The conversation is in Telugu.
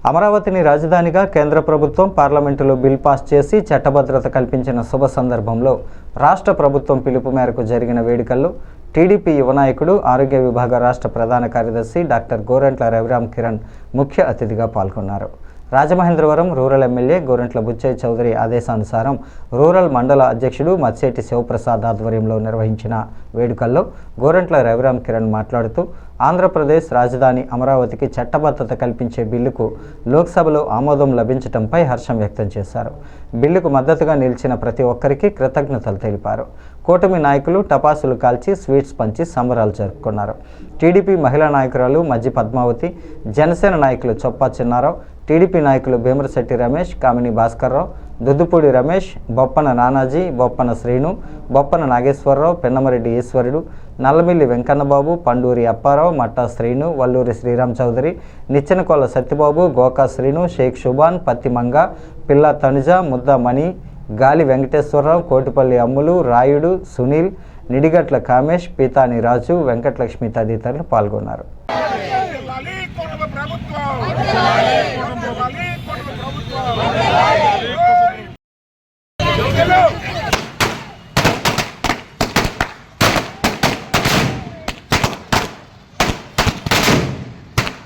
అమరావతిని రాజధానిగా కేంద్ర ప్రభుత్వం పార్లమెంటులో బిల్ పాస్ చేసి చట్టభద్రత కల్పించిన శుభ సందర్భంలో రాష్ట్ర ప్రభుత్వం పిలుపు మేరకు జరిగిన వేడుకల్లో టీడీపీ యువ నాయకుడు ఆరోగ్య విభాగ రాష్ట్ర ప్రధాన కార్యదర్శి డాక్టర్ గోరంట్ల రవిరామ్ కిరణ్ ముఖ్య అతిథిగా పాల్గొన్నారు. రాజమహేంద్రవరం రూరల్ ఎమ్మెల్యే గోరంట్ల బుచ్చయ్య చౌదరి ఆదేశానుసారం రూరల్ మండల అధ్యక్షుడు మత్స్యేటి శివప్రసాద్ ఆధ్వర్యంలో నిర్వహించిన వేడుకల్లో గోరంట్ల రవిరామ్ కిరణ్ మాట్లాడుతూ ఆంధ్రప్రదేశ్ రాజధాని అమరావతికి చట్టబద్ధత కల్పించే బిల్లుకు లోక్సభలో ఆమోదం లభించడంపై హర్షం వ్యక్తం చేశారు. బిల్లుకు మద్దతుగా నిలిచిన ప్రతి ఒక్కరికి కృతజ్ఞతలు తెలిపారు. కూటమి నాయకులు టపాసులు కాల్చి స్వీట్స్ పంచి సంబరాలు జరుపుకున్నారు. టీడీపీ మహిళా నాయకురాలు మజ్జి పద్మావతి, జనసేన నాయకులు చొప్పా చిన్నారావు, టీడీపీ నాయకులు భీమరశెట్టి రమేష్, కామిని భాస్కర్రావు, దుద్దుపూడి రమేష్, బొప్పన నానాజీ, బొప్పన శ్రీను, బొప్పన నాగేశ్వరరావు, పెన్నమరెడ్డి ఈశ్వరుడు, నల్లమిల్లి వెంకన్నబాబు, పండూరి అప్పారావు, మట్టా శ్రీను, వల్లూరి శ్రీరామ్ చౌదరి, నిచ్చెనకొల్ల సత్యబాబు, గోకా శ్రీను, షేక్ షుబాన్, పత్తిమంగ, పిల్ల తనుజ, ముద్ద మణి, గాలి వెంకటేశ్వరరావు, కోటిపల్లి అమ్ములు, రాయుడు, సునీల్, నిడిగట్ల కామేష్, పీతాని రాజు, వెంకటలక్ష్మి తదితరులు పాల్గొన్నారు.